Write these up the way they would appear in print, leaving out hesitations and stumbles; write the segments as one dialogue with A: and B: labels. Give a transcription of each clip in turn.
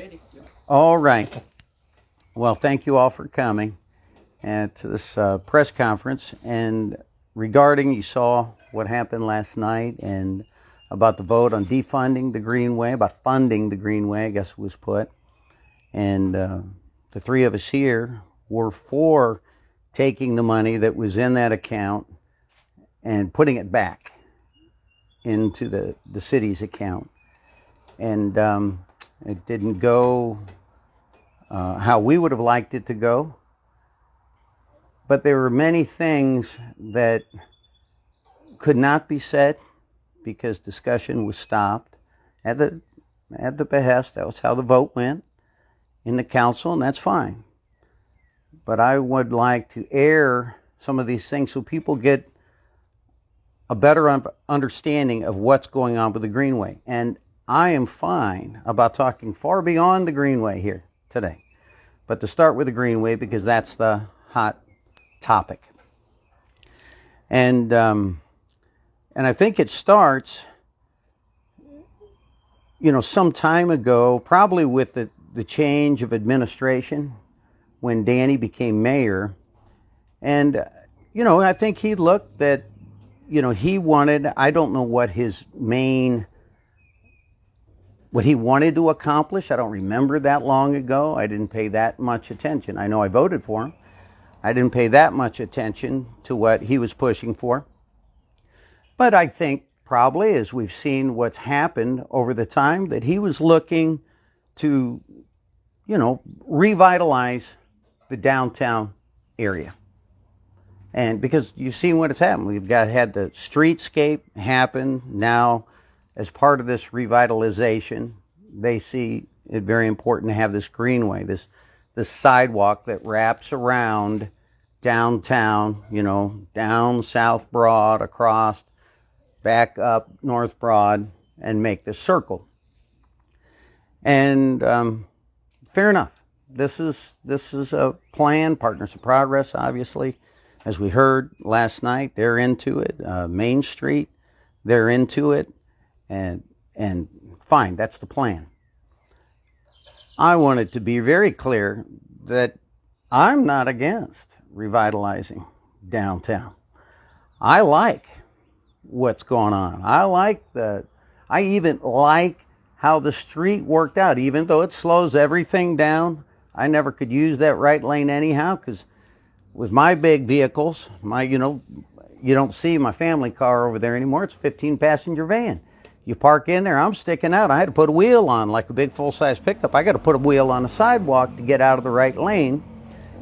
A: ready.
B: All right. Well, thank you all for coming to this press conference. And regarding, you saw what happened last night and about the vote on defunding the Greenway, about funding the Greenway, I guess it was put. And the three of us here were for taking the money that was in that account and putting it back into the city's account. And it didn't go how we would have liked it to go. But there were many things that could not be said because discussion was stopped at the behest. That was how the vote went in the council, and that's fine. But I would like to air some of these things so people get a better understanding of what's going on with the Greenway. And I am fine about talking far beyond the Greenway here today. But to start with the Greenway, because that's the hot topic. And I think it starts, some time ago, probably with the change of administration when Danny became mayor. And, I think he looked at, he wanted, I don't know what what he wanted to accomplish. I don't remember that long ago. I didn't pay that much attention. I know I voted for him. I didn't pay that much attention to what he was pushing for. But I think probably, as we've seen what's happened over the time, that he was looking to, revitalize the downtown area. And because you've seen what has happened. We've had the streetscape happen now as part of this revitalization. They see it very important to have this Greenway, this sidewalk that wraps around downtown, down South Broad, across, back up North Broad, and make this circle. And fair enough. This is a plan. Partners of Progress, obviously, as we heard last night, they're into it. Main Street, they're into it, and fine, that's the plan. I want it to be very clear that I'm not against revitalizing downtown. I like what's going on. I even like how the street worked out, even though it slows everything down. I never could use that right lane anyhow, because with my big vehicles, you don't see my family car over there anymore. It's a 15-passenger van. You park in there, I'm sticking out. I had to put a wheel on, like a big full-size pickup. I got to put a wheel on the sidewalk to get out of the right lane.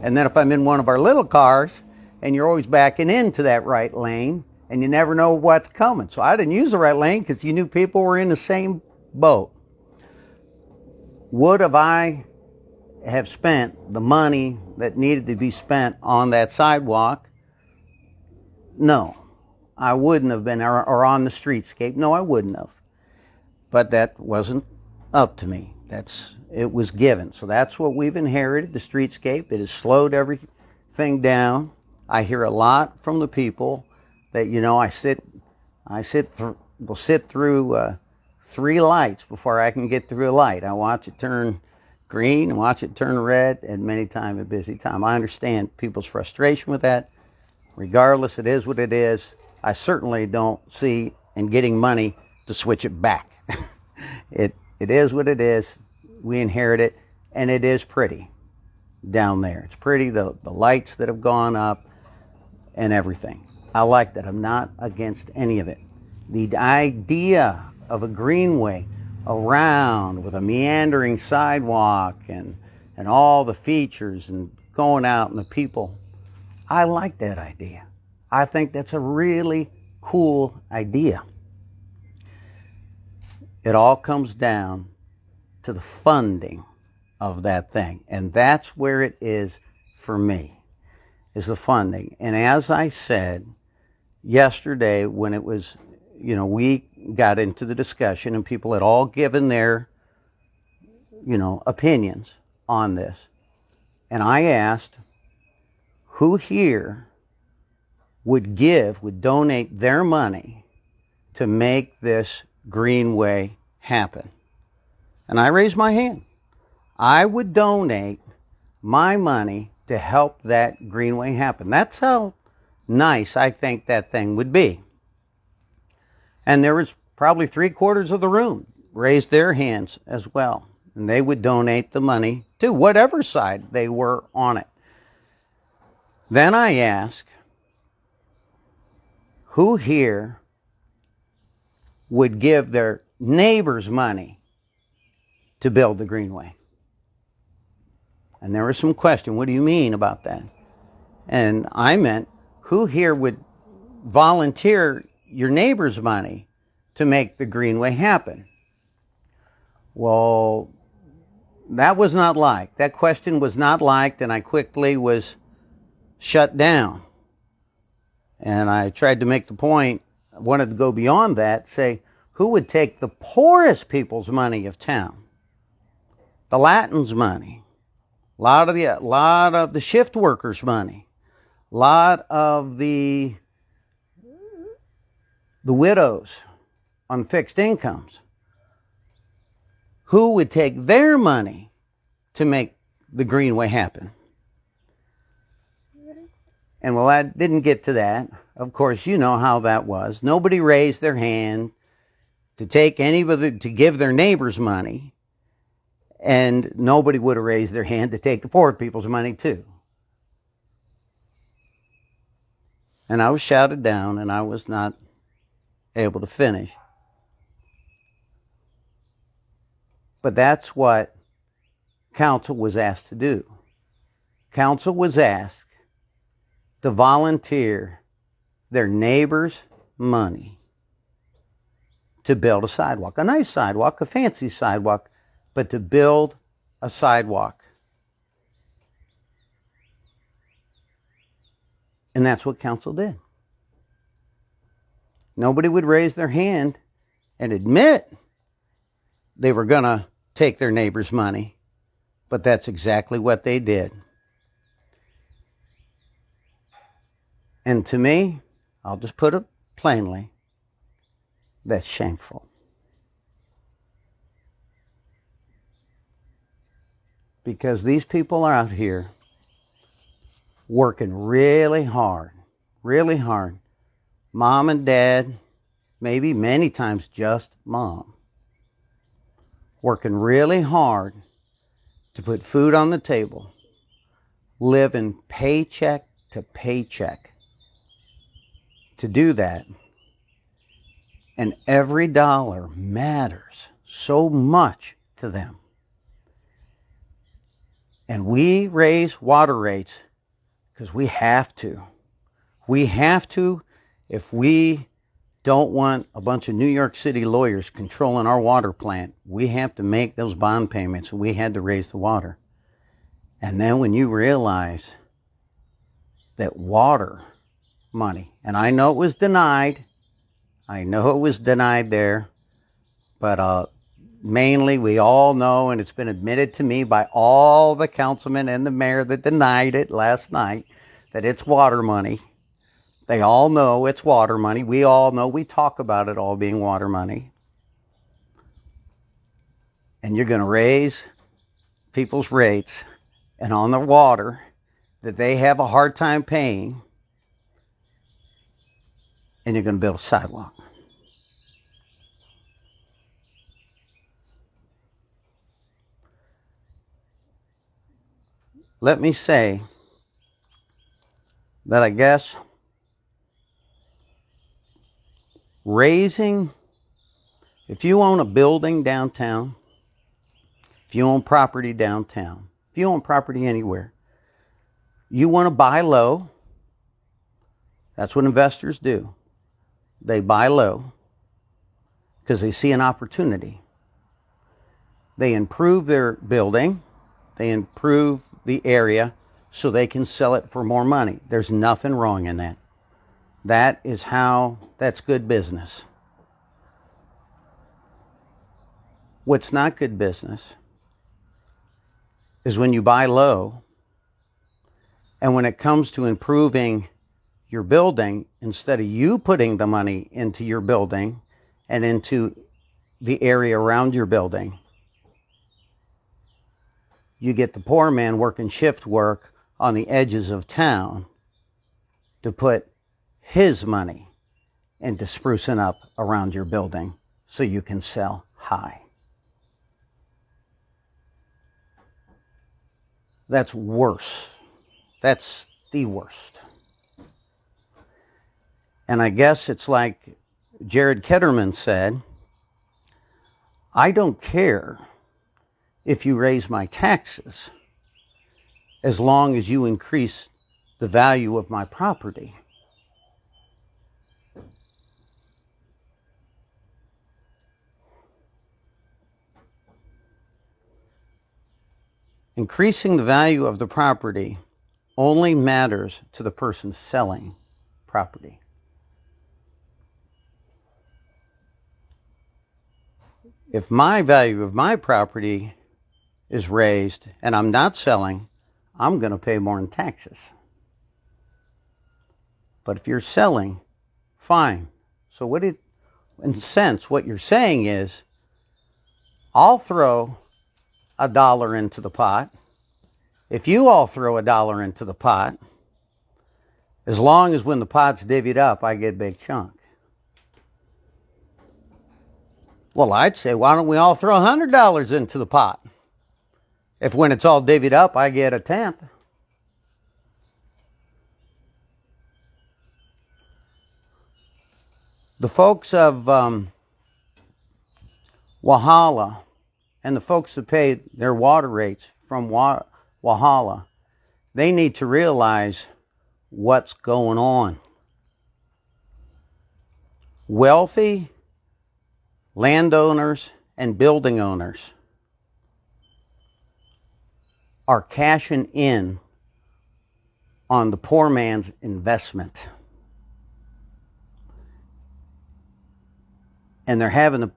B: And then if I'm in one of our little cars, and you're always backing into that right lane, and you never know what's coming. So I didn't use the right lane because you knew people were in the same boat. Would I have spent the money that needed to be spent on that sidewalk? No, I wouldn't have been, or on the streetscape. No, I wouldn't have. But that wasn't up to me. It was given. So that's what we've inherited, the streetscape. It has slowed everything down. I hear a lot from the people that, we'll sit through 3 lights before I can get through a light. I watch it turn green and watch it turn red, and many times a busy time. I understand people's frustration with that. Regardless, it is what it is. I certainly don't see in getting money to switch it back. It is what it is. We inherit it, and it is pretty down there. It's pretty, the lights that have gone up and everything. I like that. I'm not against any of it. The idea of a Greenway around with a meandering sidewalk and all the features and going out and the people, I like that idea. I think that's a really cool idea. It all comes down to the funding of that thing. And that's where it is for me, is the funding. And as I said yesterday, when it was, we got into the discussion and people had all given their, opinions on this. And I asked who here would donate their money to make this Greenway happen. And I raised my hand. I would donate my money to help that Greenway happen. That's how nice I think that thing would be. And there was probably 3/4 of the room raised their hands as well. And they would donate the money to whatever side they were on it. Then I ask, who here would give their neighbors money to build the Greenway? And there was some question, what do you mean about that? And I meant, who here would volunteer your neighbor's money to make the Greenway happen? Well, that was not liked. That question was not liked, and I quickly was shut down. And I tried to make the point, I wanted to go beyond that, say, who would take the poorest people's money of town? The Latins' money, a lot of the shift workers' money, a lot of the widows on fixed incomes. Who would take their money to make the Greenway happen? And well, I didn't get to that. Of course, you know how that was. Nobody raised their hand to take anybody to give their neighbors money, and nobody would have raised their hand to take the poor people's money too. And I was shouted down, and I was not able to finish. But that's what council was asked to do. Council was asked to volunteer their neighbor's money to build a sidewalk, a nice sidewalk, a fancy sidewalk, but to build a sidewalk. And that's what council did. Nobody would raise their hand and admit they were going to take their neighbor's money, but that's exactly what they did. And to me, I'll just put it plainly, that's shameful. Because these people are out here working really hard. Mom and dad, maybe many times just mom, working really hard to put food on the table, living paycheck to paycheck. To do that, and every dollar matters so much to them. And we raise water rates because we have to. We have to if we don't want a bunch of New York City lawyers controlling our water plant. We have to make those bond payments. We had to raise the water. And then when you realize that water money, and I know it was denied. There. But mainly we all know, and it's been admitted to me by all the councilmen and the mayor that denied it last night, that it's water money. They all know it's water money. We all know, we talk about it all being water money. And you're going to raise people's rates, and on the water that they have a hard time paying, and you're going to build a sidewalk. Let me say that I guess raising, if you own a building downtown, if you own property downtown, if you own property anywhere, you want to buy low. That's what investors do. They buy low because they see an opportunity. They improve their building. They improve the area so they can sell it for more money. There's nothing wrong in that. That's good business. What's not good business is when you buy low, and when it comes to improving your building, instead of you putting the money into your building and into the area around your building, you get the poor man working shift work on the edges of town to put his money into sprucing up around your building so you can sell high. That's worse. That's the worst. And I guess it's like Jared Ketterman said, I don't care if you raise my taxes as long as you increase the value of my property. Increasing the value of the property only matters to the person selling property. If my value of my property is raised and I'm not selling, I'm going to pay more in taxes. But if you're selling, fine. So in a sense, what you're saying is, I'll throw $1 into the pot. If you all throw $1 into the pot, as long as when the pot's divvied up, I get a big chunk. Well, I'd say, why don't we all throw $100 into the pot? If when it's all divvied up, I get 1/10. The folks of Walhalla and the folks that pay their water rates from Walhalla, they need to realize what's going on. Wealthy landowners and building owners are cashing in on the poor man's investment. And they're having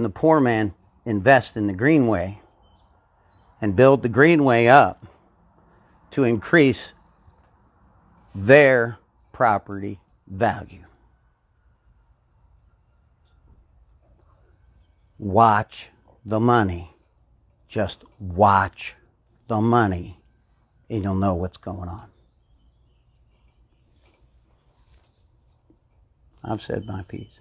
B: the poor man invest in the Greenway and build the Greenway up to increase their property value. Watch the money. Just watch the money, and you'll know what's going on. I've said my piece.